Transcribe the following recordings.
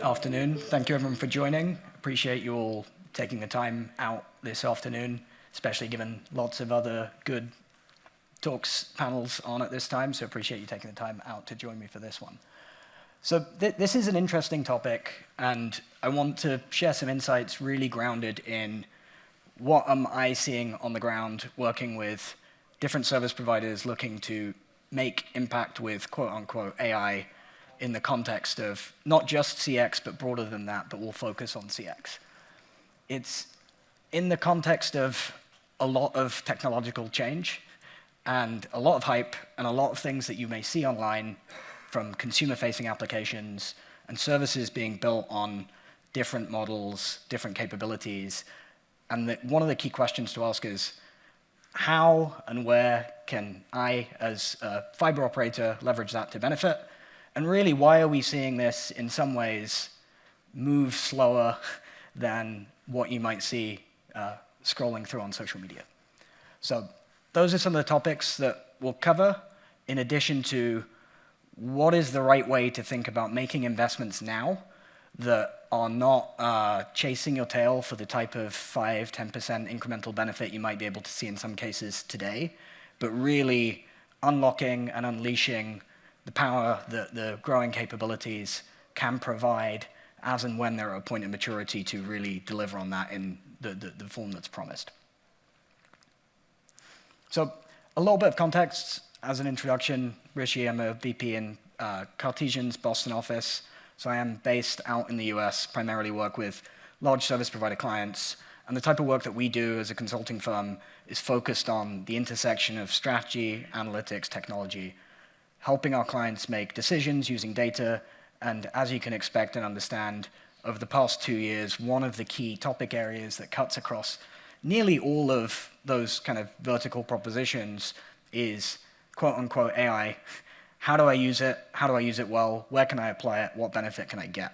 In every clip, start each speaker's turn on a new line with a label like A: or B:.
A: afternoon. Thank you everyone for joining. Appreciate you all taking the time out this afternoon, especially given lots of other good talks, panels on at this time, so appreciate you taking the time out to join me for this one. So this is an interesting topic, and I want to share some insights really grounded in what am I seeing on the ground working with different service providers looking to make impact with quote-unquote AI in the context of not just CX, but broader than that, but we'll focus on CX. It's in the context of a lot of technological change and a lot of hype and a lot of things that you may see online from consumer-facing applications and services being built on different models, different capabilities. And one of the key questions to ask is, how and where can I, as a fiber operator, leverage that to benefit? And really, why are we seeing this, in some ways, move slower than what you might see scrolling through on social media? So those are some of the topics that we'll cover, in addition to what is the right way to think about making investments now that are not chasing your tail for the type of 5–10% incremental benefit you might be able to see in some cases today, but really unlocking and unleashing the power that the growing capabilities can provide as and when they're at a point of maturity to really deliver on that in the form that's promised. So a little bit of context as an introduction. Rishi, I'm a VP in Cartesian's Boston office. So I am based out in the US, primarily work with large service provider clients. And the type of work that we do as a consulting firm is focused on the intersection of strategy, analytics, technology, helping our clients make decisions using data. And as you can expect and understand, over the past 2 years, one of the key topic areas that cuts across nearly all of those kind of vertical propositions is quote-unquote AI. How do I use it? How do I use it well? Where can I apply it? What benefit can I get?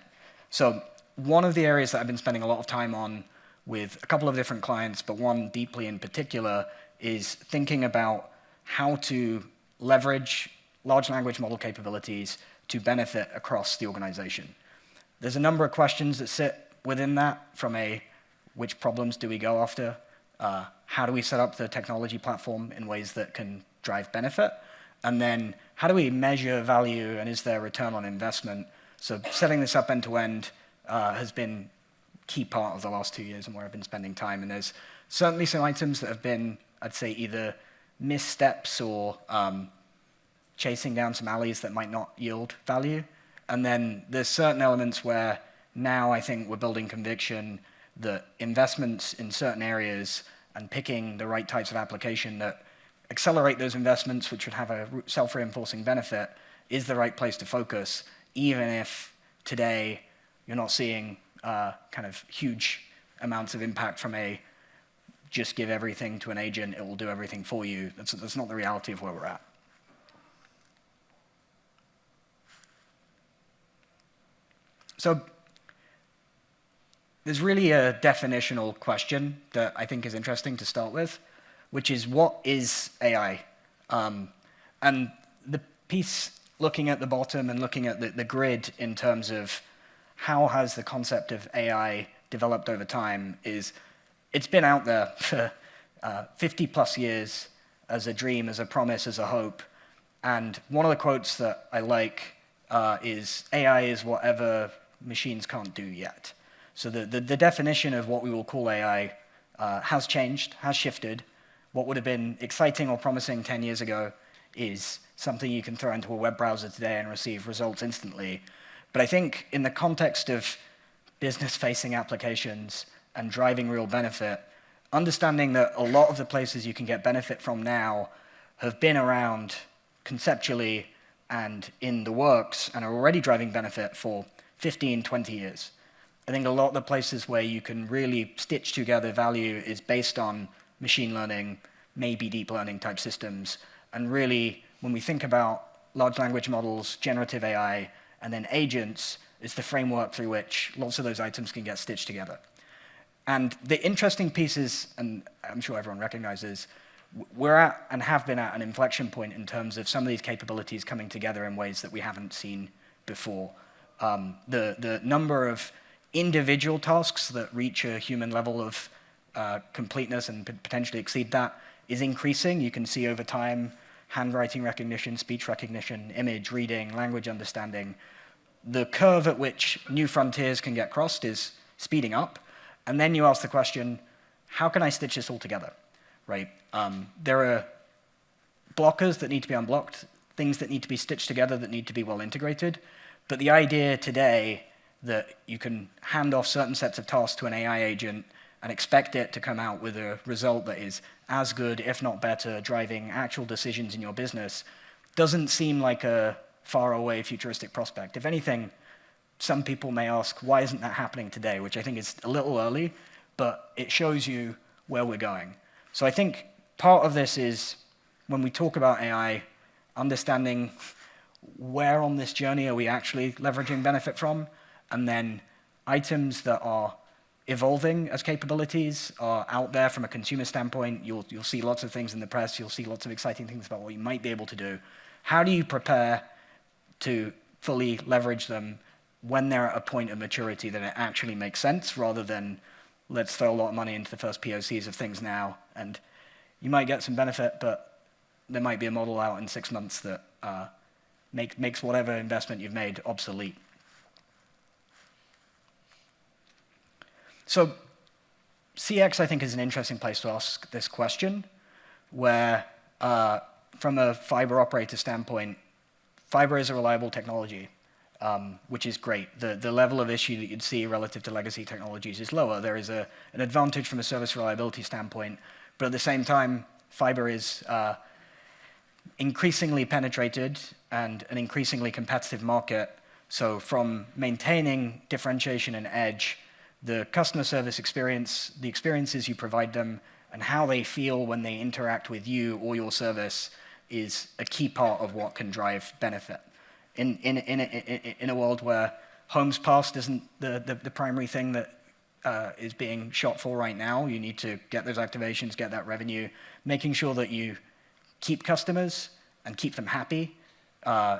A: So one of the areas that I've been spending a lot of time on with a couple of different clients, but one deeply in particular, is thinking about how to leverage large language model capabilities to benefit across the organization. There's a number of questions that sit within that, from which problems do we go after? How do we set up the technology platform in ways that can drive benefit? And then how do we measure value, and is there a return on investment? So setting this up end-to-end has been a key part of the last 2 years and where I've been spending time. And there's certainly some items that have been, I'd say, either missteps or chasing down some alleys that might not yield value. And then there's certain elements where now I think we're building conviction that investments in certain areas and picking the right types of application that accelerate those investments, which would have a self-reinforcing benefit, is the right place to focus, even if today you're not seeing kind of huge amounts of impact from just give everything to an agent, it will do everything for you. That's not the reality of where we're at. So there's really a definitional question that I think is interesting to start with, which is, what is AI? And the piece looking at the bottom and looking at the grid in terms of how has the concept of AI developed over time is, it's been out there for 50 plus years as a dream, as a promise, as a hope. And one of the quotes that I like is, AI is whatever machines can't do yet. So the definition of what we will call AI has changed, has shifted. What would have been exciting or promising 10 years ago is something you can throw into a web browser today and receive results instantly. But I think in the context of business-facing applications and driving real benefit, understanding that a lot of the places you can get benefit from now have been around conceptually and in the works and are already driving benefit for 15, 20 years. I think a lot of the places where you can really stitch together value is based on machine learning, maybe deep learning type systems. And really, when we think about large language models, generative AI, and then agents, is the framework through which lots of those items can get stitched together. And the interesting piece is, and I'm sure everyone recognizes, we're at and have been at an inflection point in terms of some of these capabilities coming together in ways that we haven't seen before. The number of individual tasks that reach a human level of completeness and potentially exceed that is increasing. You can see over time, handwriting recognition, speech recognition, image reading, language understanding. The curve at which new frontiers can get crossed is speeding up. And then you ask the question, how can I stitch this all together, right? There are blockers that need to be unblocked, things that need to be stitched together that need to be well integrated. But the idea today that you can hand off certain sets of tasks to an AI agent and expect it to come out with a result that is as good, if not better, driving actual decisions in your business, doesn't seem like a faraway futuristic prospect. If anything, some people may ask, why isn't that happening today? Which I think is a little early, but it shows you where we're going. So I think part of this is, when we talk about AI, understanding where on this journey are we actually leveraging benefit from, and then items that are evolving as capabilities are out there from a consumer standpoint. You'll see lots of things in the press. You'll see lots of exciting things about what you might be able to do. How do you prepare to fully leverage them when they're at a point of maturity that it actually makes sense, rather than let's throw a lot of money into the first POCs of things now, and you might get some benefit, but there might be a model out in 6 months that makes whatever investment you've made obsolete. So CX, I think, is an interesting place to ask this question, where from a fiber operator standpoint, fiber is a reliable technology, which is great. The level of issue that you'd see relative to legacy technologies is lower. There is an advantage from a service reliability standpoint, but at the same time, fiber is increasingly penetrated and an increasingly competitive market. So from maintaining differentiation and edge, the customer service experience, the experiences you provide them, and how they feel when they interact with you or your service is a key part of what can drive benefit. In a world where homes passed isn't the primary thing that is being shot for right now, you need to get those activations, get that revenue. Making sure that you keep customers and keep them happy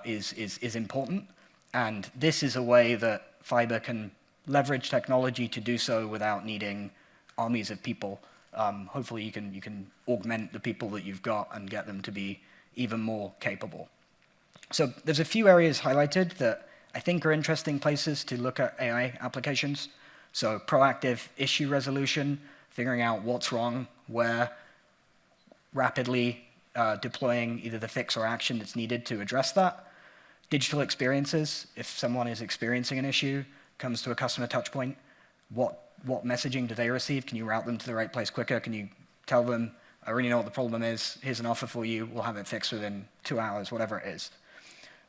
A: is important. And this is a way that fiber can leverage technology to do so without needing armies of people. Hopefully you can augment the people that you've got and get them to be even more capable. So there's a few areas highlighted that I think are interesting places to look at AI applications. So proactive issue resolution, figuring out what's wrong, where, rapidly deploying either the fix or action that's needed to address that. Digital experiences, if someone is experiencing an issue, comes to a customer touch point, what messaging do they receive? Can you route them to the right place quicker? Can you tell them, I already know what the problem is, here's an offer for you, we'll have it fixed within 2 hours, whatever it is.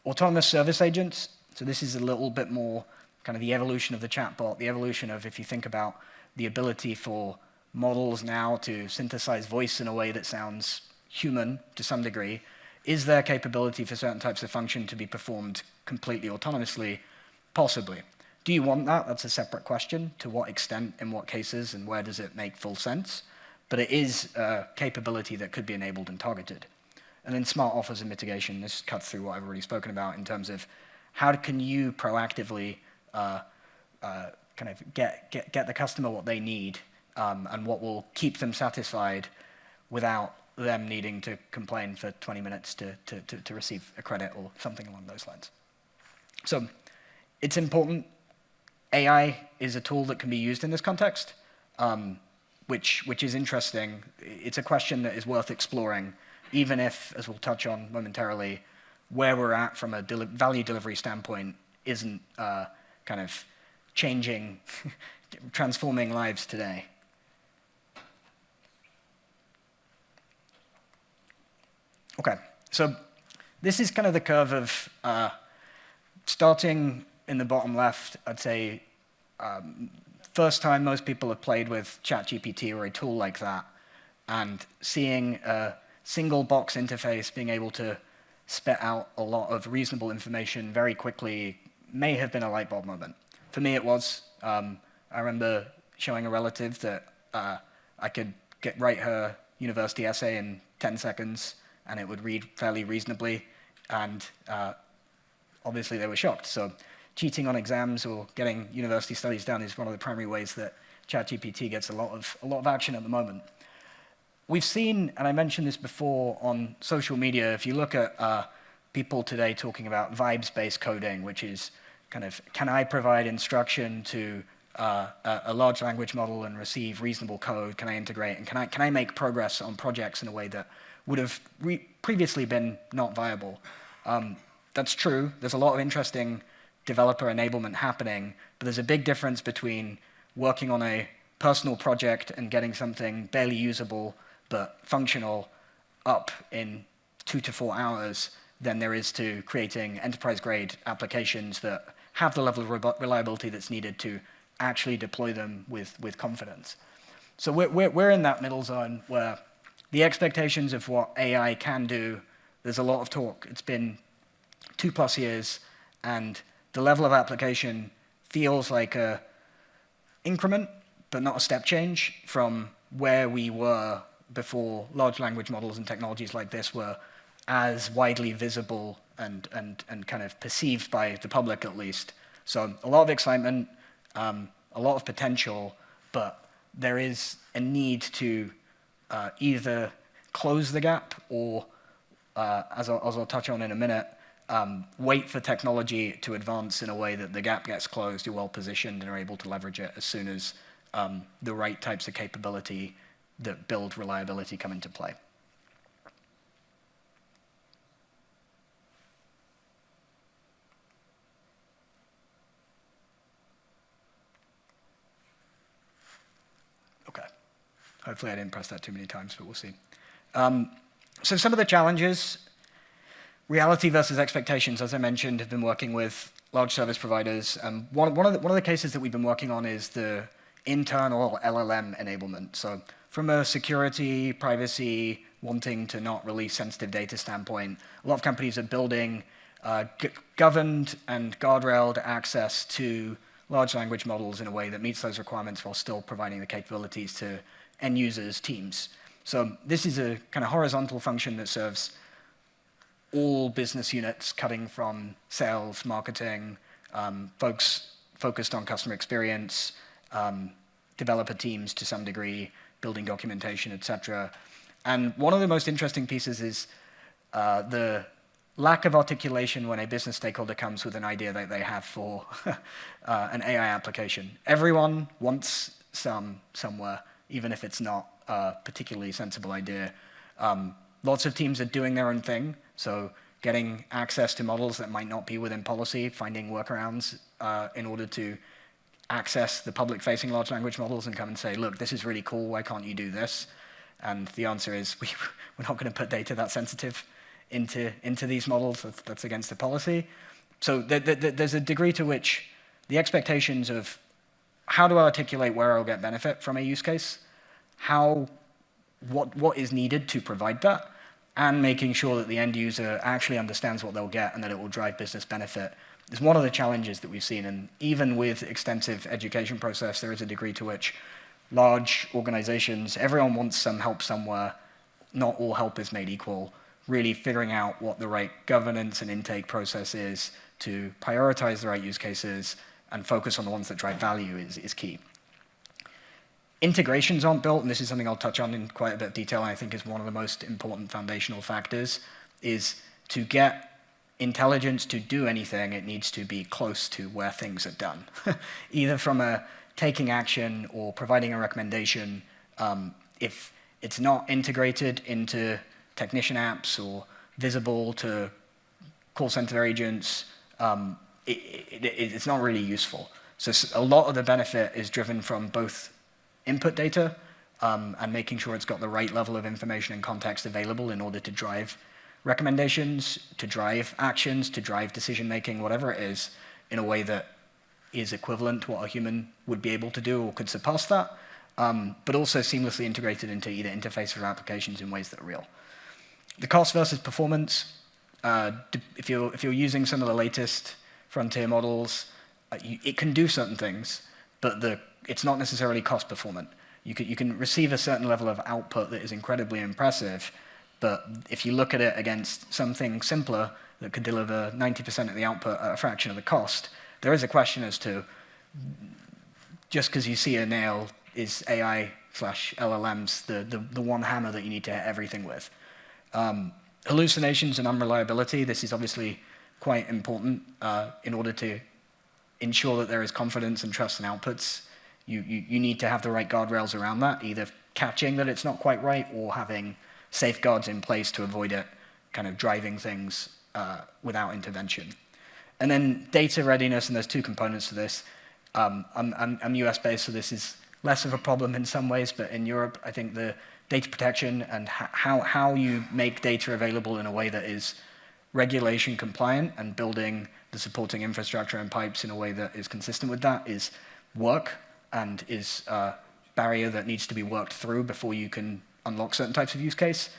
A: Autonomous service agents, so this is a little bit more kind of the evolution of the chatbot, the evolution of, if you think about the ability for models now to synthesize voice in a way that sounds human to some degree, is there capability for certain types of function to be performed completely autonomously? Possibly. Do you want that? That's a separate question. To what extent, in what cases, and where does it make full sense? But it is a capability that could be enabled and targeted. And then smart offers and mitigation. This cuts through what I've already spoken about in terms of how can you proactively kind of get the customer what they need and what will keep them satisfied without them needing to complain for 20 minutes to receive a credit or something along those lines. So it's important. AI is a tool that can be used in this context, which is interesting. It's a question that is worth exploring, even if, as we'll touch on momentarily, where we're at from a value delivery standpoint isn't kind of changing, transforming lives today. Okay, so this is kind of the curve of starting in the bottom left. I'd say first time most people have played with ChatGPT or a tool like that, and seeing a single box interface being able to spit out a lot of reasonable information very quickly may have been a light bulb moment. For me, it was. I remember showing a relative that I could write her university essay in 10 seconds, and it would read fairly reasonably, and obviously they were shocked. So cheating on exams or getting university studies done is one of the primary ways that ChatGPT gets a lot of action at the moment. We've seen, and I mentioned this before on social media, if you look at people today talking about vibes-based coding, which is kind of, can I provide instruction to a large language model and receive reasonable code? Can I integrate? And can I make progress on projects in a way that would have previously been not viable? That's true. There's a lot of interesting developer enablement happening, but there's a big difference between working on a personal project and getting something barely usable but functional up in 2 to 4 hours than there is to creating enterprise-grade applications that have the level of reliability that's needed to actually deploy them with confidence. So we're in that middle zone where the expectations of what AI can do, there's a lot of talk. It's been 2+ years, and the level of application feels like a increment, but not a step change from where we were before large language models and technologies like this were as widely visible and kind of perceived by the public, at least. So a lot of excitement, a lot of potential, but there is a need to either close the gap or, as I'll touch on in a minute, wait for technology to advance in a way that the gap gets closed, you're well positioned and are able to leverage it as soon as the right types of capability that build reliability come into play. Okay. Hopefully I didn't press that too many times, but we'll see. So some of the challenges, reality versus expectations, as I mentioned, have been working with large service providers. One of the cases that we've been working on is the internal LLM enablement. So from a security, privacy, wanting to not release sensitive data standpoint, a lot of companies are building governed and guardrailed access to large language models in a way that meets those requirements while still providing the capabilities to end users, teams. So this is a kind of horizontal function that serves all business units, cutting from sales, marketing, folks focused on customer experience, developer teams to some degree, building documentation, etc. And one of the most interesting pieces is the lack of articulation when a business stakeholder comes with an idea that they have for an AI application. Everyone wants somewhere, even if it's not a particularly sensible idea. Lots of teams are doing their own thing, so getting access to models that might not be within policy, finding workarounds in order to access the public-facing large language models and come and say, look, this is really cool, why can't you do this? And the answer is, we're not going to put data that sensitive into these models. That's against the policy. So there's a degree to which the expectations of how do I articulate where I'll get benefit from a use case, what is needed to provide that, and making sure that the end user actually understands what they'll get and that it will drive business benefit is one of the challenges that we've seen. And even with extensive education process, there is a degree to which large organizations, everyone wants some help somewhere. Not all help is made equal. Really figuring out what the right governance and intake process is to prioritize the right use cases and focus on the ones that drive value is key. Integrations aren't built, and this is something I'll touch on in quite a bit of detail, and I think is one of the most important foundational factors, is to get intelligence to do anything, it needs to be close to where things are done. Either from a taking action or providing a recommendation. If it's not integrated into technician apps or visible to call center agents, it's not really useful. So a lot of the benefit is driven from both input data and making sure it's got the right level of information and context available in order to drive recommendations, to drive actions, to drive decision-making, whatever it is, in a way that is equivalent to what a human would be able to do or could surpass that, but also seamlessly integrated into either interfaces or applications in ways that are real. The cost versus performance, if you're using some of the latest frontier models, it can do certain things, but it's not necessarily cost performant. You can receive a certain level of output that is incredibly impressive, but if you look at it against something simpler that could deliver 90% of the output at a fraction of the cost, there is a question as to, just because you see a nail, is AI/LLMs the one hammer that you need to hit everything with? Hallucinations and unreliability, this is obviously quite important in order to ensure that there is confidence and trust in outputs. You need to have the right guardrails around that, either catching that it's not quite right or having safeguards in place to avoid it kind of driving things without intervention. And then data readiness, and there's two components to this. I'm US-based, so this is less of a problem in some ways, but in Europe, I think the data protection and how you make data available in a way that is regulation compliant and building the supporting infrastructure and pipes in a way that is consistent with that is work and is a barrier that needs to be worked through before you can unlock certain types of use case.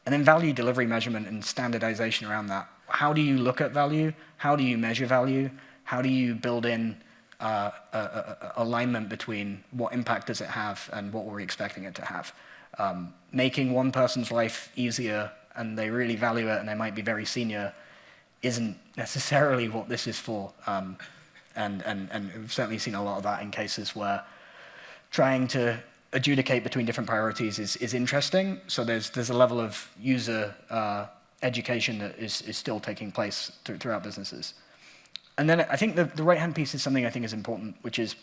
A: And then value delivery measurement and standardization around that. How do you look at value? How do you measure value? How do you build in alignment between what impact does it have and what we're expecting it to have? Making one person's life easier and they really value it and they might be very senior isn't necessarily what this is for. And we've certainly seen a lot of that in cases where trying to adjudicate between different priorities is interesting. So there's a level of user education that is still taking place throughout businesses. And then I think the right-hand piece is something I think is important, which is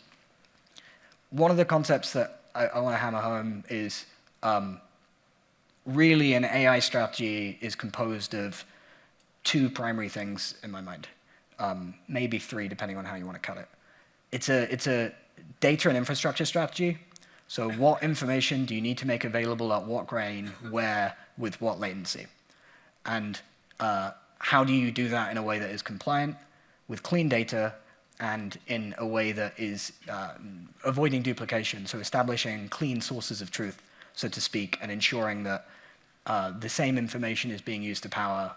A: one of the concepts that I want to hammer home is really an AI strategy is composed of two primary things in my mind, maybe three, depending on how you want to cut it. It's a data and infrastructure strategy. So what information do you need to make available at what grain, where, with what latency? And how do you do that in a way that is compliant, with clean data, and in a way that is avoiding duplication, so establishing clean sources of truth, so to speak, and ensuring that the same information is being used to power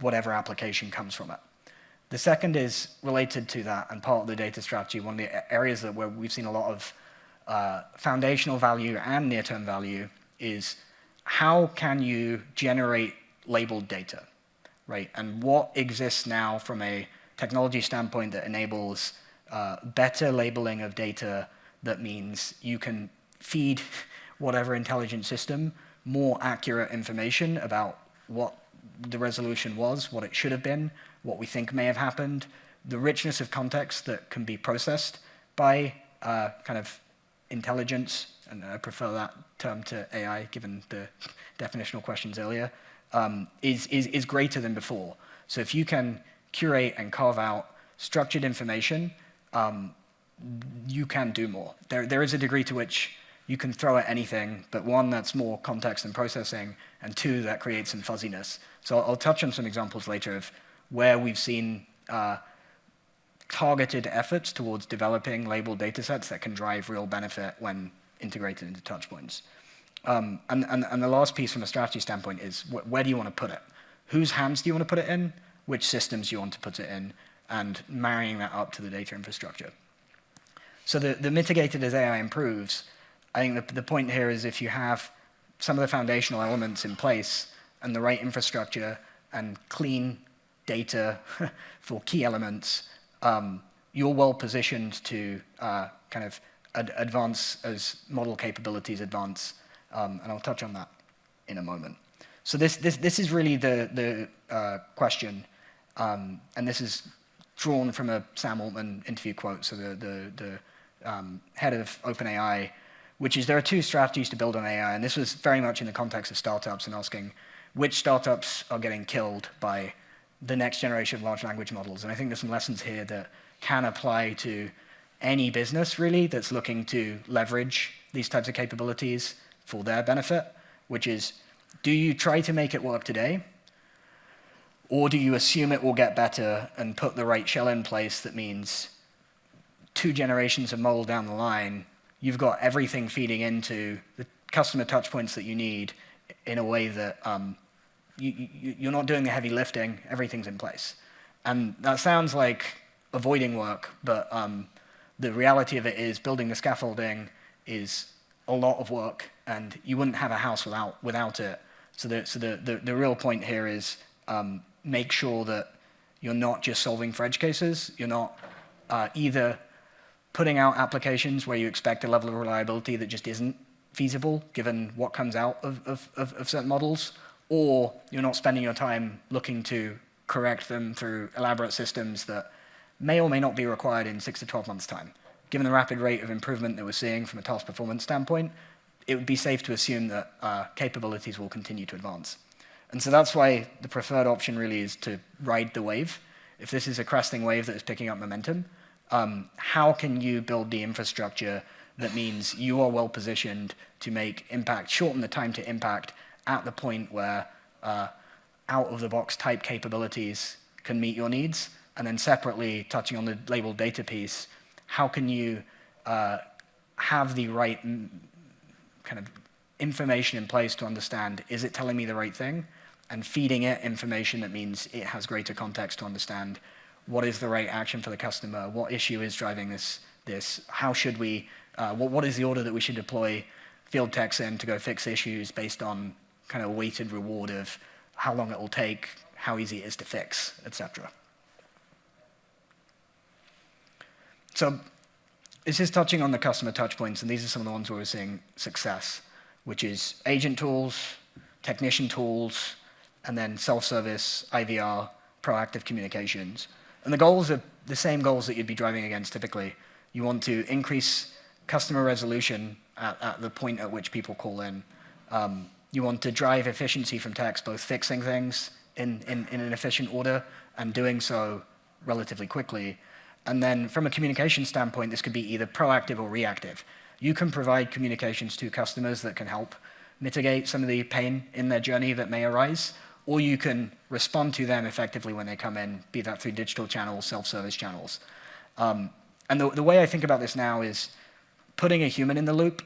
A: whatever application comes from it. The second is related to that, and part of the data strategy, one of the areas where we've seen a lot of foundational value and near-term value is how can you generate labeled data, right? And what exists now from a technology standpoint that enables better labeling of data that means you can feed whatever intelligent system more accurate information about what the resolution was, what it should have been, what we think may have happened, the richness of context that can be processed by kind of intelligence, and I prefer that term to AI given the definitional questions earlier, is greater than before. So if you can curate and carve out structured information, you can do more. There is a degree to which you can throw at anything, but one, that's more context and processing, and two, that creates some fuzziness. So I'll touch on some examples later of where we've seen targeted efforts towards developing labeled data sets that can drive real benefit when integrated into touchpoints. And the last piece from a strategy standpoint is where do you want to put it? Whose hands do you want to put it in? Which systems do you want to put it in? And marrying that up to the data infrastructure. So the mitigated as AI improves, I think the point here is if you have some of the foundational elements in place and the right infrastructure and clean data for key elements, you're well positioned to kind of advance as model capabilities advance, and I'll touch on that in a moment. So this is really the question, and this is drawn from a Sam Altman interview quote, so the head of OpenAI, which is there are two strategies to build on AI, and this was very much in the context of startups and asking which startups are getting killed by the next generation of large language models. And I think there's some lessons here that can apply to any business, really, that's looking to leverage these types of capabilities for their benefit, which is, do you try to make it work today? Or do you assume it will get better and put the right shell in place that means 2 generations of model down the line, you've got everything feeding into the customer touch points that you need in a way that you're not doing the heavy lifting, everything's in place. And that sounds like avoiding work, but the reality of it is building the scaffolding is a lot of work, and you wouldn't have a house without it. So the real point here is make sure that you're not just solving for edge cases, you're not either putting out applications where you expect a level of reliability that just isn't feasible given what comes out of certain models, or you're not spending your time looking to correct them through elaborate systems that may or may not be required in 6 to 12 months' time. Given the rapid rate of improvement that we're seeing from a task performance standpoint, it would be safe to assume that capabilities will continue to advance. And so that's why the preferred option really is to ride the wave. If this is a cresting wave that is picking up momentum, how can you build the infrastructure that means you are well positioned to make impact, shorten the time to impact at the point where out-of-the-box type capabilities can meet your needs? And then separately, touching on the labeled data piece, how can you have the right kind of information in place to understand, is it telling me the right thing? And feeding it information that means it has greater context to understand what is the right action for the customer, what issue is driving this, how should we, what is the order that we should deploy field techs in to go fix issues based on kind of weighted reward of how long it will take, how easy it is to fix, etc. So this is touching on the customer touch points, and these are some of the ones where we're seeing success, which is agent tools, technician tools, and then self-service, IVR, proactive communications. And the goals are the same goals that you'd be driving against typically. You want to increase customer resolution at the point at which people call in. You want to drive efficiency from techs, both fixing things in an efficient order and doing so relatively quickly. And then from a communication standpoint, this could be either proactive or reactive. You can provide communications to customers that can help mitigate some of the pain in their journey that may arise, or you can respond to them effectively when they come in, be that through digital channels, self-service channels. And the way I think about this now is putting a human in the loop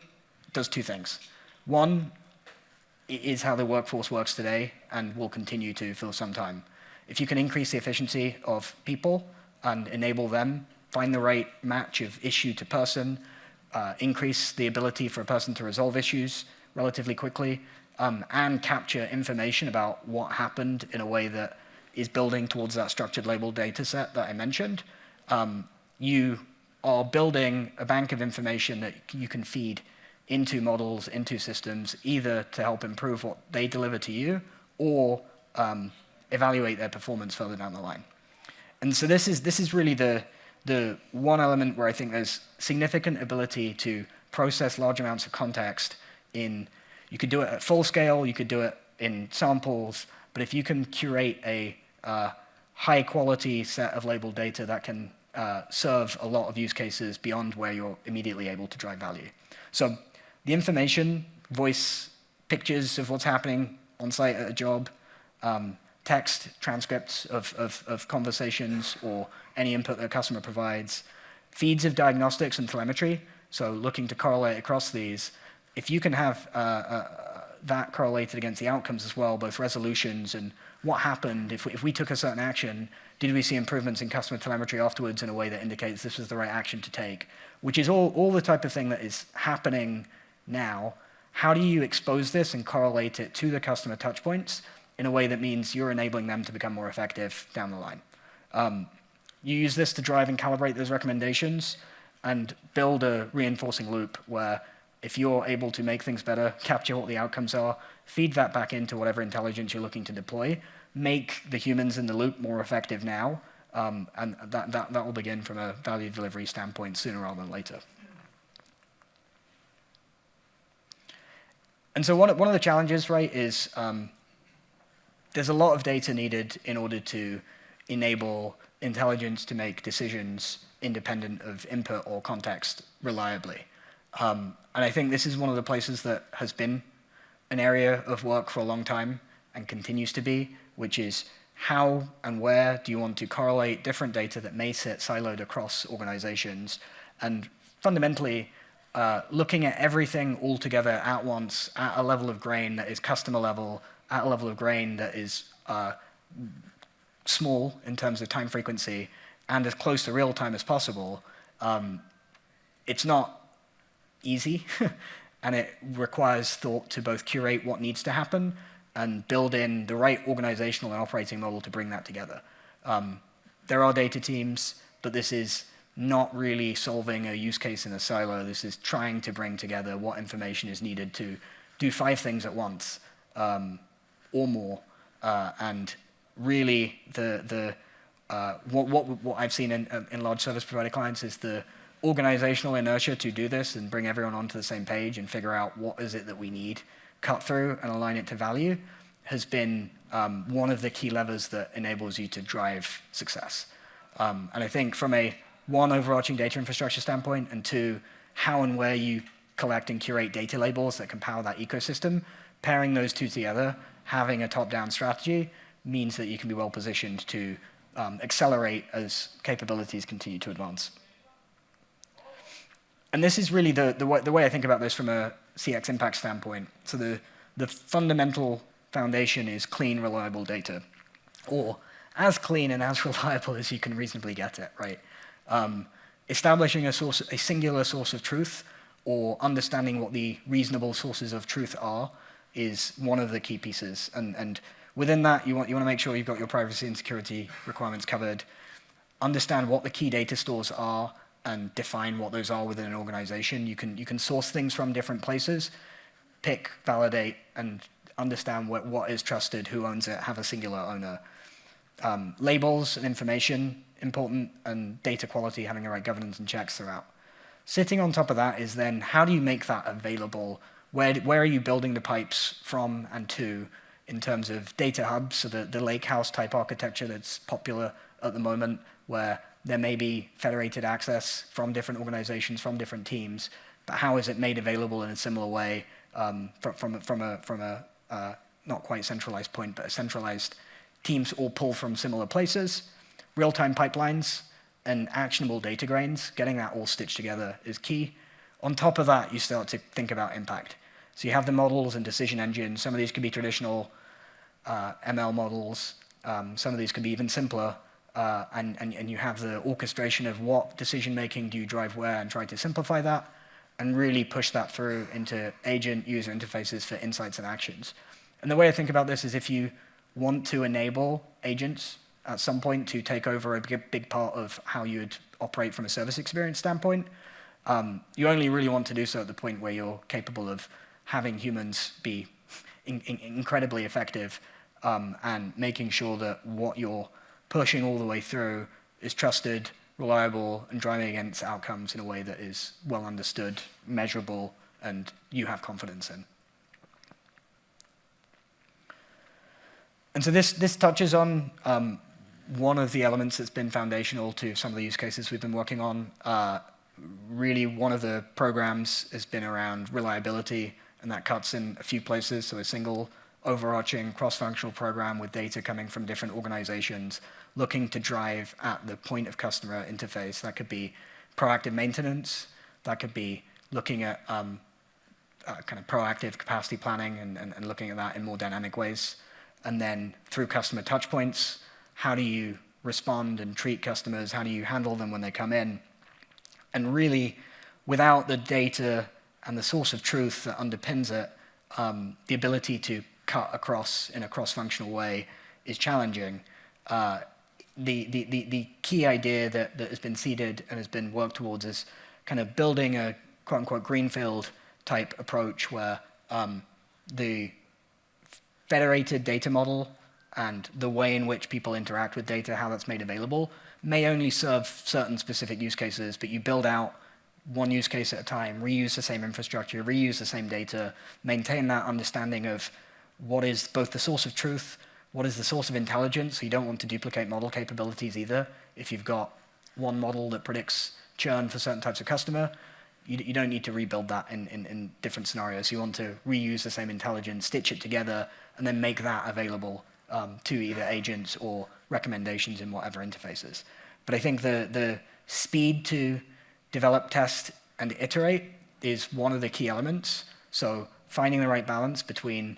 A: does two things. One is how the workforce works today and will continue to for some time. If you can increase the efficiency of people and enable them, find the right match of issue to person, increase the ability for a person to resolve issues relatively quickly, and capture information about what happened in a way that is building towards that structured labeled data set that I mentioned, you are building a bank of information that you can feed into models, into systems, either to help improve what they deliver to you or evaluate their performance further down the line. And so this is really the one element where I think there's significant ability to process large amounts of context in. You could do it at full scale, you could do it in samples, but if you can curate a high quality set of labeled data that can serve a lot of use cases beyond where you're immediately able to drive value. So the information, voice, pictures of what's happening on site at a job, text, transcripts of conversations or any input that a customer provides, feeds of diagnostics and telemetry, so looking to correlate across these. If you can have that correlated against the outcomes as well, both resolutions and what happened, if we took a certain action, did we see improvements in customer telemetry afterwards in a way that indicates this was the right action to take, which is all the type of thing that is happening now. How do you expose this and correlate it to the customer touchpoints in a way that means you're enabling them to become more effective down the line? You use this to drive and calibrate those recommendations and build a reinforcing loop where if you're able to make things better, capture what the outcomes are, feed that back into whatever intelligence you're looking to deploy, make the humans in the loop more effective now, and that will begin from a value delivery standpoint sooner rather than later. And so one of the challenges, right, is there's a lot of data needed in order to enable intelligence to make decisions independent of input or context reliably. And I think this is one of the places that has been an area of work for a long time and continues to be, which is how and where do you want to correlate different data that may sit siloed across organizations, and fundamentally looking at everything all together at once at a level of grain that is customer level, at a level of grain that is small in terms of time frequency and as close to real time as possible. It's not easy, and it requires thought to both curate what needs to happen and build in the right organizational and operating model to bring that together. There are data teams, but this is not really solving a use case in a silo. This is trying to bring together what information is needed to do 5 things at once or more. And really, what I've seen in large service provider clients is the organizational inertia to do this and bring everyone onto the same page and figure out what is it that we need, cut through and align it to value, has been one of the key levers that enables you to drive success. And I think from a one, overarching data infrastructure standpoint, and two, how and where you collect and curate data labels that can power that ecosystem, pairing those two together, having a top-down strategy means that you can be well positioned to accelerate as capabilities continue to advance. And this is really the way I think about this from a CX impact standpoint. So the fundamental foundation is clean, reliable data, or as clean and as reliable as you can reasonably get it, right? Establishing a singular source of truth or understanding what the reasonable sources of truth are is one of the key pieces. And within that, you want to make sure you've got your privacy and security requirements covered, understand what the key data stores are, and define what those are within an organization. You can source things from different places, pick, validate, and understand what is trusted, who owns it, have a singular owner. Labels and information, important, and data quality, having the right governance and checks throughout. Sitting on top of that is then, how do you make that available? Where are you building the pipes from and to in terms of data hubs, so the lake house type architecture that's popular at the moment, where there may be federated access from different organizations, from different teams, but how is it made available in a similar way from a not quite centralized point, but a centralized teams all pull from similar places. Real-time pipelines and actionable data grains, getting that all stitched together is key. On top of that, you start to think about impact. So you have the models and decision engines. Some of these could be traditional ML models. Some of these could be even simpler. And you have the orchestration of what decision-making do you drive where, and try to simplify that and really push that through into agent user interfaces for insights and actions. And the way I think about this is, if you want to enable agents at some point to take over a big part of how you would operate from a service experience standpoint, you only really want to do so at the point where you're capable of having humans be incredibly effective and making sure that what you're pushing all the way through is trusted, reliable, and driving against outcomes in a way that is well understood, measurable, and you have confidence in. And so this touches on one of the elements that's been foundational to some of the use cases we've been working on. Really, one of the programs has been around reliability, and that cuts in a few places. So a single overarching cross-functional program with data coming from different organizations looking to drive at the point of customer interface. That could be proactive maintenance. That could be looking at kind of proactive capacity planning and looking at that in more dynamic ways. And then through customer touch points, how do you respond and treat customers? How do you handle them when they come in? And really, without the data and the source of truth that underpins it, the ability to cut across in a cross-functional way is challenging. The key idea that has been seeded and has been worked towards is kind of building a quote-unquote greenfield type approach where the federated data model and the way in which people interact with data, how that's made available, may only serve certain specific use cases, but you build out one use case at a time, reuse the same infrastructure, reuse the same data, maintain that understanding of what is both the source of truth, what is the source of intelligence. So you don't want to duplicate model capabilities either. If you've got one model that predicts churn for certain types of customer, you don't need to rebuild that in different scenarios. You want to reuse the same intelligence, stitch it together, and then make that available to either agents or recommendations in whatever interfaces. But I think the speed to develop, test, and iterate is one of the key elements. So finding the right balance between,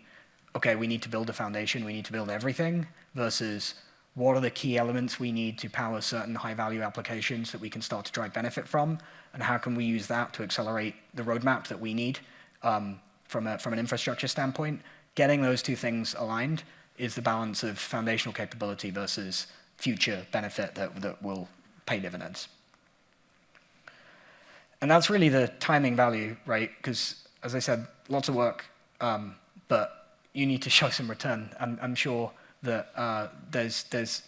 A: okay, we need to build a foundation, we need to build everything, versus what are the key elements we need to power certain high-value applications that we can start to drive benefit from, and how can we use that to accelerate the roadmap that we need from an infrastructure standpoint. Getting those two things aligned is the balance of foundational capability versus future benefit that will pay dividends. And that's really the timing value, right? Because, as I said, lots of work, but you need to show some return. I'm sure that there's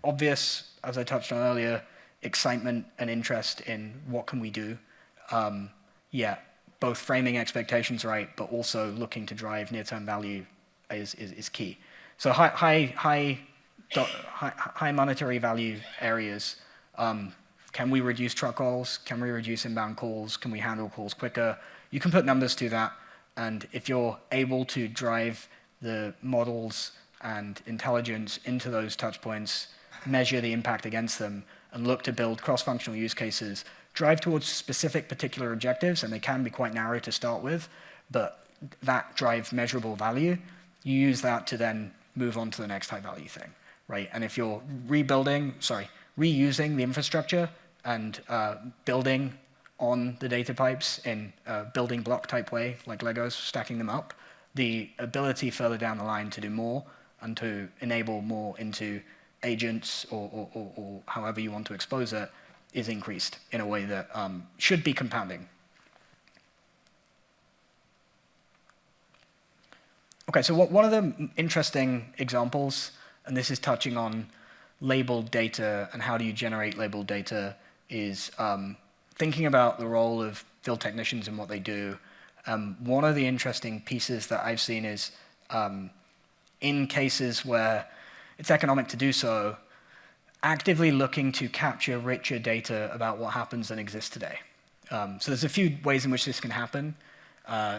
A: obvious, as I touched on earlier, excitement and interest in what can we do. Yeah, both framing expectations right, but also looking to drive near-term value is key. So high monetary value areas. Can we reduce truck rolls? Can we reduce inbound calls? Can we handle calls quicker? You can put numbers to that, and if you're able to drive the models and intelligence into those touch points, measure the impact against them, and look to build cross-functional use cases, drive towards specific particular objectives, and they can be quite narrow to start with, but that drives measurable value. You use that to then move on to the next high-value thing, right? And if you're reusing the infrastructure and building on the data pipes in a building block type way, like Legos, stacking them up, the ability further down the line to do more and to enable more into agents or however you want to expose it is increased in a way that should be compounding. Okay, so one of the interesting examples, and this is touching on labeled data and how do you generate labeled data, is thinking about the role of field technicians and what they do. One of the interesting pieces that I've seen is in cases where it's economic to do so, actively looking to capture richer data about what happens and exists today. So there's a few ways in which this can happen.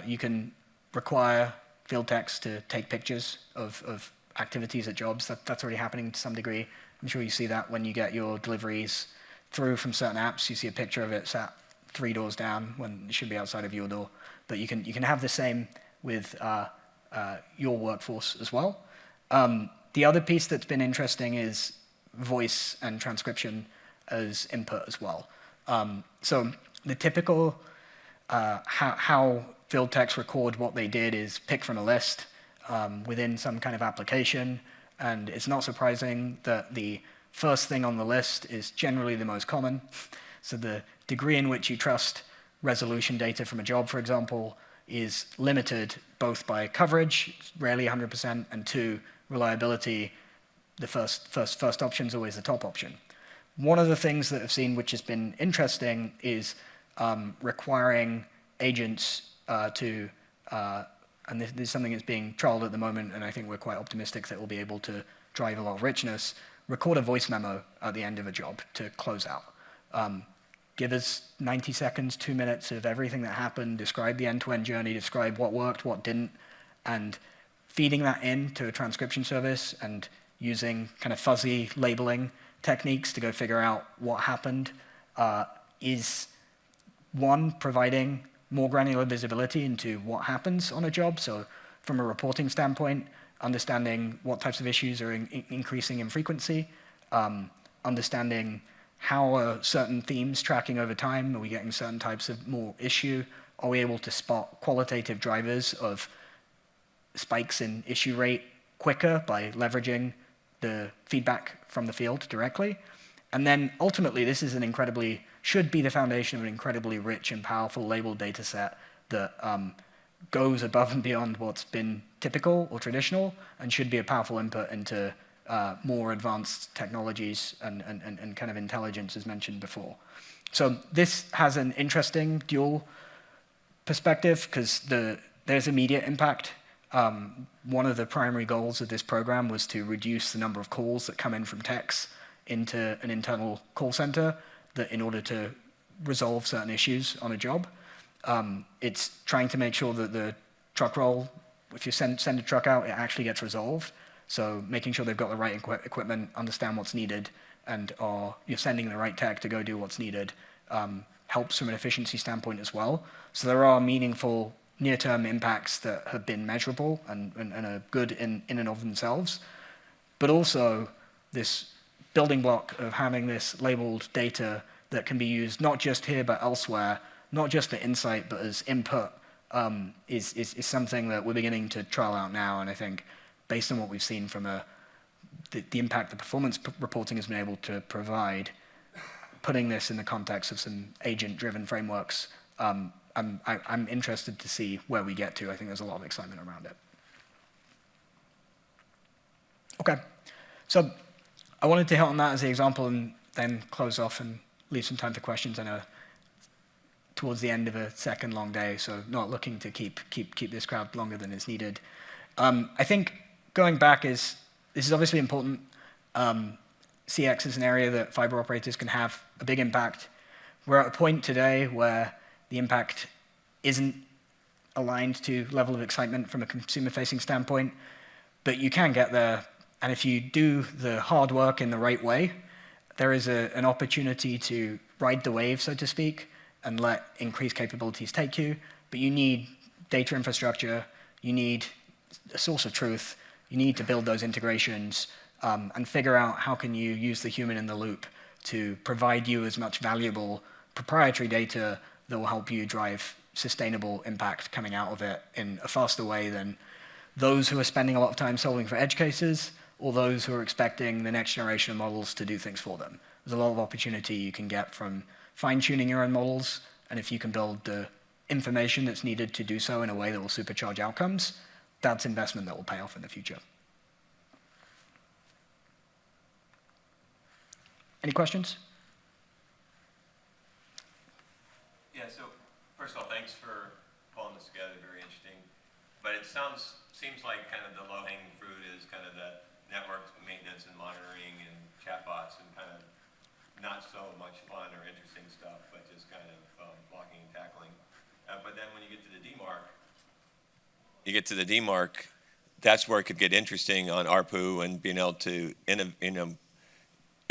A: You can require field techs to take pictures of activities at jobs. That's already happening to some degree. I'm sure you see that when you get your deliveries through from certain apps. You see a picture of it sat 3 doors down when it should be outside of your door. But you can have the same with your workforce as well. The other piece that's been interesting is voice and transcription as input as well. So the typical how field techs record what they did is pick from a list within some kind of application, and it's not surprising that the first thing on the list is generally the most common. So the degree in which you trust resolution data from a job, for example, is limited both by coverage, rarely 100%, and 2, reliability. The first option is always the top option. One of the things that I've seen which has been interesting is requiring agents to, and this is something that's being trialed at the moment, and I think we're quite optimistic that we'll be able to drive a lot of richness, record a voice memo at the end of a job to close out. Give us 90 seconds, 2 minutes of everything that happened, describe the end-to-end journey, describe what worked, what didn't, and feeding that into a transcription service and using kind of fuzzy labeling techniques to go figure out what happened is, one, providing more granular visibility into what happens on a job. So from a reporting standpoint, understanding what types of issues are increasing in frequency, understanding how are certain themes tracking over time, are we getting certain types of more issue, are we able to spot qualitative drivers of spikes in issue rate quicker by leveraging the feedback from the field directly. And then ultimately, this is should be the foundation of an incredibly rich and powerful labeled data set that goes above and beyond what's been typical or traditional and should be a powerful input into more advanced technologies and kind of intelligence as mentioned before. So this has an interesting dual perspective because there's immediate impact. One of the primary goals of this program was to reduce the number of calls that come in from techs into an internal call center that in order to resolve certain issues on a job. It's trying to make sure that the truck roll, if you send a truck out, it actually gets resolved. So making sure they've got the right equipment, understand what's needed, and you're sending the right tech to go do what's needed helps from an efficiency standpoint as well. So there are meaningful near-term impacts that have been measurable and are good in and of themselves. But also this building block of having this labeled data that can be used not just here but elsewhere, not just for insight but as input, is something that we're beginning to trial out now. And I think based on what we've seen from the impact the performance reporting has been able to provide, putting this in the context of some agent-driven frameworks, I'm interested to see where we get to. I think there's a lot of excitement around it. OK, so I wanted to hit on that as the example and then close off and leave some time for questions. I know towards the end of a second long day, so not looking to keep this crowd longer than is needed. I think going back this is obviously important. CX is an area that fiber operators can have a big impact. We're at a point today where the impact isn't aligned to level of excitement from a consumer-facing standpoint, but you can get there. And if you do the hard work in the right way, there is an opportunity to ride the wave, so to speak, and let increased capabilities take you. But you need data infrastructure. You need a source of truth. You need to build those integrations and figure out how can you use the human in the loop to provide you as much valuable proprietary data that will help you drive sustainable impact coming out of it in a faster way than those who are spending a lot of time solving for edge cases or those who are expecting the next generation of models to do things for them. There's a lot of opportunity you can get from fine-tuning your own models, and if you can build the information that's needed to do so in a way that will supercharge outcomes, that's investment that will pay off in the future. Any questions?
B: Yeah, so first of all, thanks for pulling this together, very interesting. But it seems like kind of the low-hanging fruit is kind of the network maintenance and monitoring and chatbots and kind of not so much fun or interesting stuff, but just kind of blocking and tackling. But then when you get to the DMARC, that's where it could get interesting on ARPU and being able to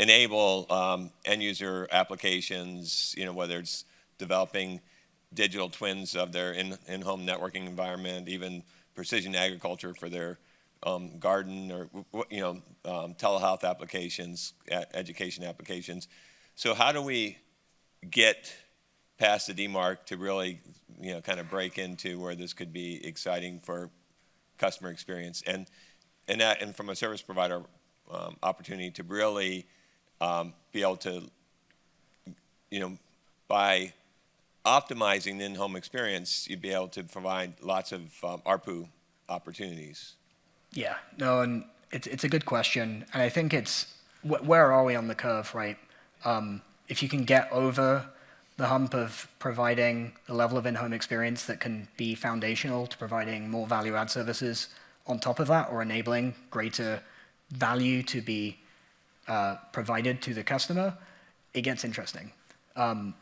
B: enable end-user applications, whether it's developing digital twins of their in-home networking environment, even precision agriculture for their garden or telehealth applications, education applications. So how do we get past the DMARC to really kind of break into where this could be exciting for customer experience and from a service provider opportunity to really be able to, by optimizing the in-home experience, you'd be able to provide lots of ARPU opportunities.
A: Yeah, no, and it's a good question. And I think it's, where are we on the curve, right? If you can get over the hump of providing the level of in-home experience that can be foundational to providing more value-add services on top of that or enabling greater value to be provided to the customer, it gets interesting. I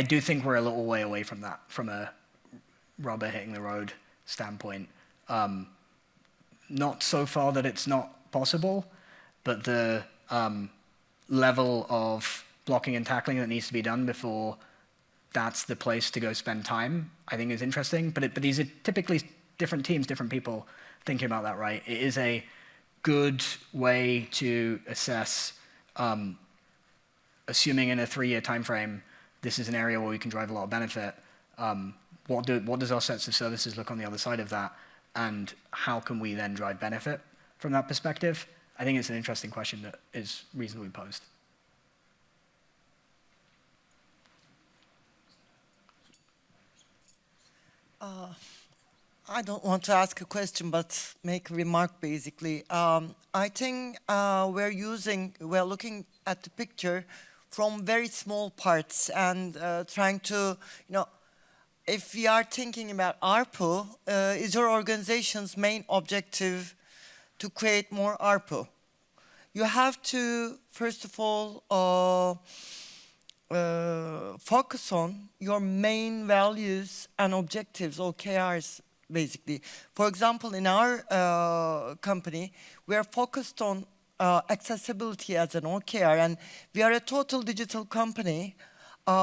A: do think we're a little way away from that, from a rubber hitting the road standpoint. Not so far that it's not possible, but the level of blocking and tackling that needs to be done before that's the place to go spend time, I think is interesting. But these are typically different teams, different people thinking about that, right? It is a good way to assess, assuming in a 3-year time frame, this is an area where we can drive a lot of benefit. What does our sets of services look on the other side of that? And how can we then drive benefit from that perspective? I think it's an interesting question that is reasonably posed.
C: I don't want to ask a question, but make a remark, basically. I think we're looking at the picture from very small parts and trying to, if we are thinking about ARPU, is your organization's main objective to create more ARPU? You have to, first of all, focus on your main values and objectives, OKRs, basically. For example, in our company, we are focused on accessibility as an OKR, and we are a total digital company.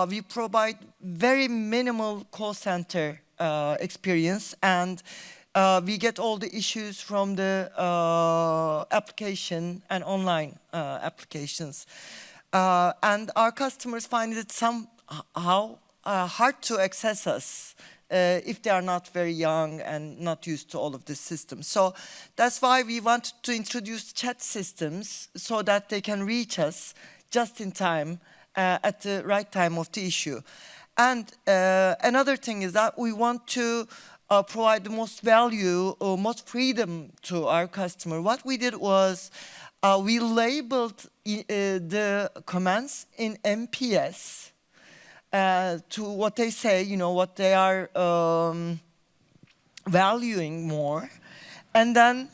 C: We provide very minimal call center experience, and we get all the issues from the application and online applications. And our customers find it somehow hard to access us if they are not very young and not used to all of this system. So that's why we wanted to introduce chat systems so that they can reach us, just in time, at the right time of the issue. And another thing is that we want to provide the most value or most freedom to our customer. What we did was we labeled the commands in MPS to what they say, you know, what they are valuing more. And then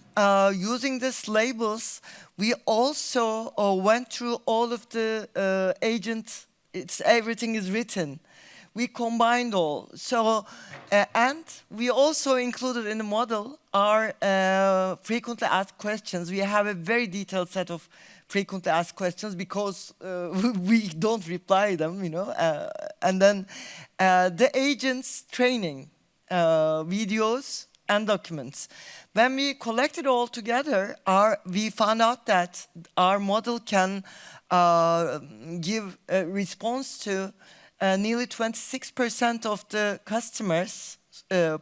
C: using these labels, we also went through all of the agents. Everything is written. We combined all. So, and we also included in the model our frequently asked questions. We have a very detailed set of frequently asked questions because we don't reply them, you know. And then the agents training videos and documents. When we collected all together, we found out that our model can give a response to nearly 26% of the customers'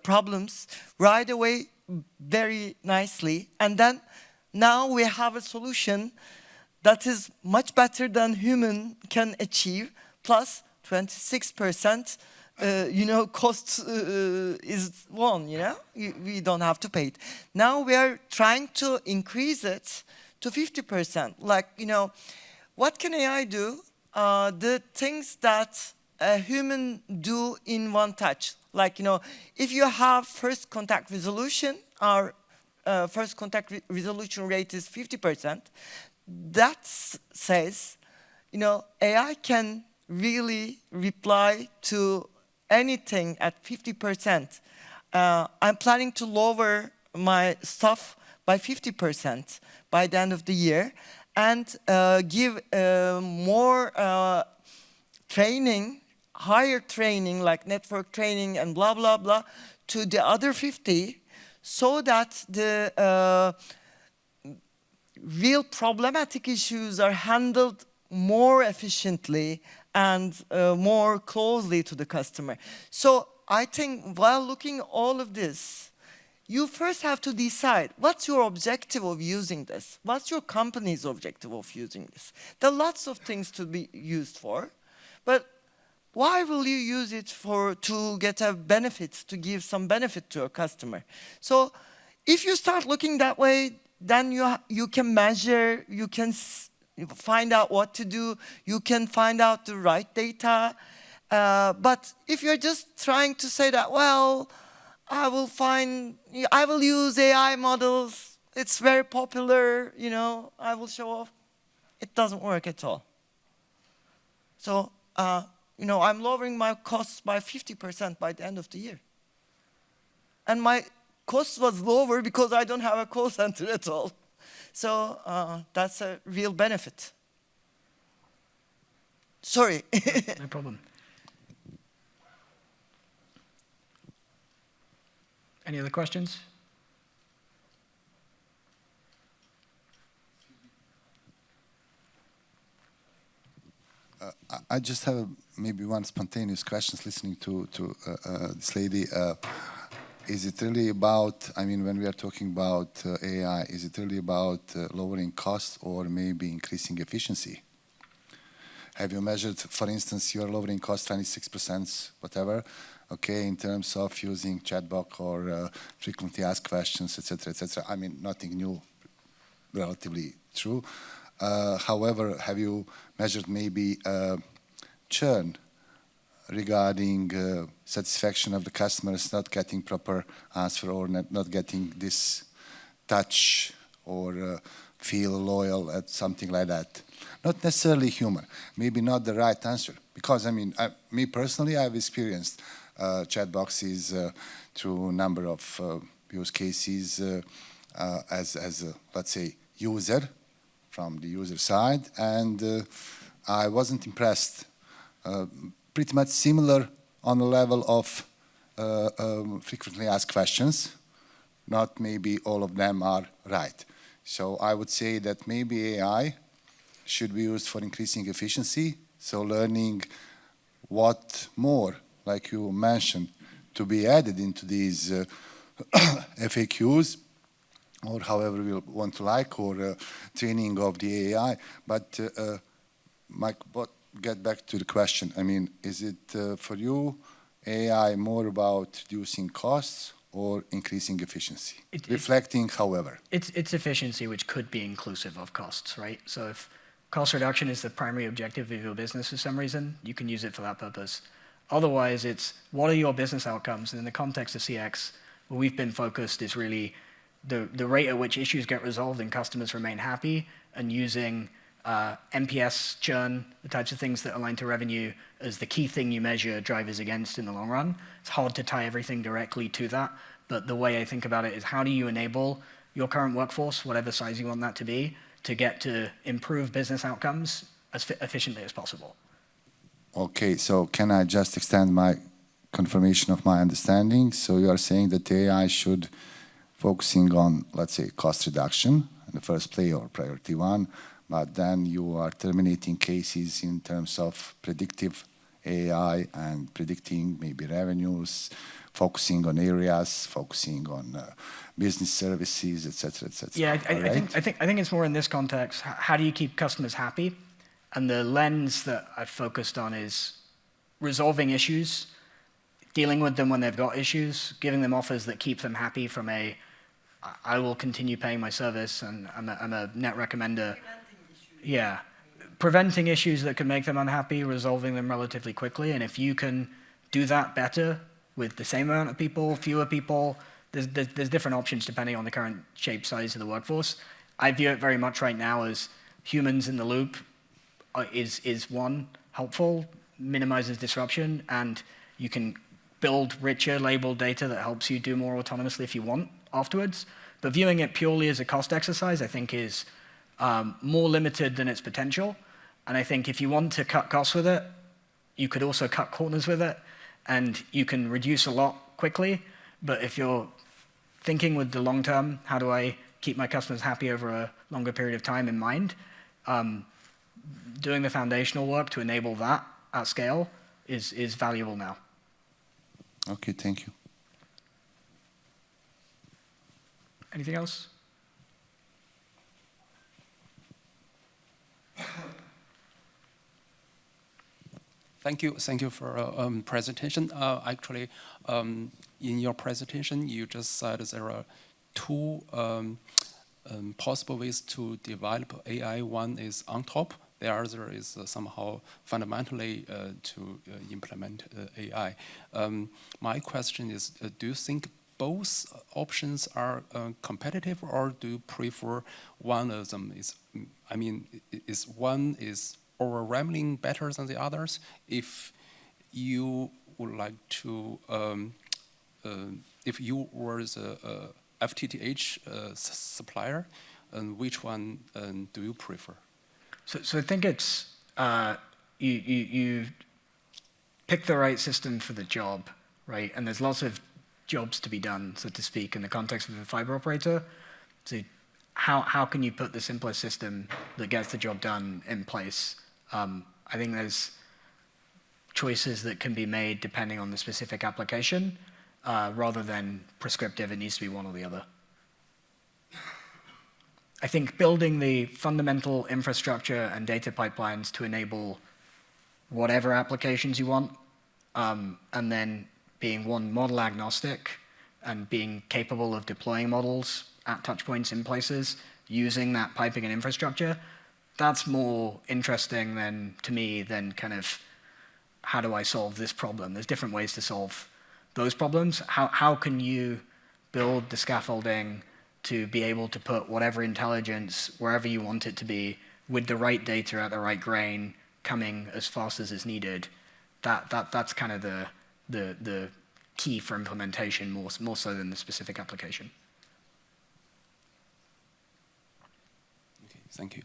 C: problems right away very nicely. And then now we have a solution that is much better than human can achieve, plus 26%, you know, cost is one, you know? We don't have to pay it. Now we are trying to increase it to 50%. Like, you know, what can AI do? The things that a human do in one touch. Like, you know, if you have first contact resolution, our first contact resolution rate is 50%. That says, you know, AI can really reply to anything at 50%. I'm planning to lower my stuff by 50% by the end of the year and give more training, higher training, like network training and blah, blah, blah, to the other 50, so that the real problematic issues are handled more efficiently and more closely to the customer. So I think while looking at all of this, you first have to decide what's your objective of using this? What's your company's objective of using this? There are lots of things to be used for, but why will you use it to get a benefit, to give some benefit to a customer? So if you start looking that way, then you can measure, you can find out what to do, you can find out the right data. But if you're just trying to say that, well, I will use AI models, it's very popular, you know, I will show off, it doesn't work at all. So, you know, I'm lowering my costs by 50% by the end of the year. And my cost was lower because I don't have a call center at all. So that's a real benefit. Sorry.
A: No problem. Any other questions?
D: I just have maybe one spontaneous question listening to this lady. Is it really about, I mean, when we are talking about AI, is it really about lowering costs or maybe increasing efficiency? Have you measured, for instance, you're lowering costs 26%, whatever, okay, in terms of using chatbot or frequently asked questions, etc., etc. I mean, nothing new, relatively true. However, have you measured maybe churn regarding satisfaction of the customers not getting proper answer or not getting this touch or feel loyal at something like that? Not necessarily humor, maybe not the right answer. Because, I mean, me personally, I've experienced chat boxes through a number of use cases as a, let's say, user, from the user side, and I wasn't impressed. Pretty much similar on the level of frequently asked questions. Not maybe all of them are right. So I would say that maybe AI should be used for increasing efficiency, so learning what more, like you mentioned, to be added into these FAQs, or however we want to like, or training of the AI. But Mike, but get back to the question. I mean, is it for you AI more about reducing costs or increasing efficiency? Reflecting, however.
A: It's efficiency, which could be inclusive of costs, right? So if cost reduction is the primary objective of your business for some reason, you can use it for that purpose. Otherwise, it's what are your business outcomes? And in the context of CX, where we've been focused is really the rate at which issues get resolved and customers remain happy, and using NPS, churn, the types of things that align to revenue as the key thing you measure drivers against in the long run. It's hard to tie everything directly to that, but the way I think about it is how do you enable your current workforce, whatever size you want that to be, to get to improve business outcomes as efficiently as possible.
D: Okay, so can I just extend my confirmation of my understanding? So you are saying that AI should focusing on, let's say, cost reduction in the first play or priority one, but then you are terminating cases in terms of predictive AI and predicting maybe revenues, focusing on areas, focusing on business services, et cetera, et cetera.
A: Yeah, I think it's more in this context. How do you keep customers happy? And the lens that I've focused on is resolving issues, dealing with them when they've got issues, giving them offers that keep them happy from a, I will continue paying my service and I'm a net recommender. Yeah, preventing issues that can make them unhappy, resolving them relatively quickly. And if you can do that better with the same amount of people, fewer people, there's different options depending on the current shape, size of the workforce. I view it very much right now as humans in the loop is one, helpful, minimizes disruption, and you can build richer labeled data that helps you do more autonomously if you want afterwards. But viewing it purely as a cost exercise, I think is more limited than its potential. And I think if you want to cut costs with it, you could also cut corners with it, and you can reduce a lot quickly. But if you're thinking with the long term, how do I keep my customers happy over a longer period of time in mind, doing the foundational work to enable that at scale is valuable now.
D: Okay, thank you.
A: Anything else?
E: Thank you for presentation. Actually, in your presentation, you just said there are two possible ways to develop AI. One is on top. The other is somehow fundamentally to implement AI. My question is, do you think both options are competitive, or do you prefer one of them? Is one overwhelmingly better than the others? If you would like to, if you were the FTTH supplier, which one do you prefer?
A: So I think it's you pick the right system for the job, right? And there's lots of jobs to be done, so to speak, in the context of a fiber operator. So how can you put the simplest system that gets the job done in place? I think there's choices that can be made depending on the specific application, rather than prescriptive, it needs to be one or the other. I think building the fundamental infrastructure and data pipelines to enable whatever applications you want, and then being one, model agnostic, and being capable of deploying models at touch points in places, using that piping and infrastructure, that's more interesting to me than kind of how do I solve this problem? There's different ways to solve those problems. How can you build the scaffolding to be able to put whatever intelligence wherever you want it to be with the right data at the right grain coming as fast as is needed? That's kind of the key for implementation more so than the specific application.
E: Okay, thank you.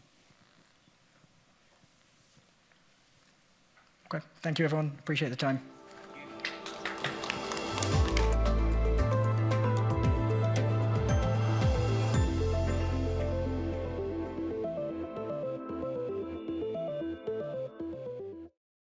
A: Okay, thank you everyone. Appreciate the time.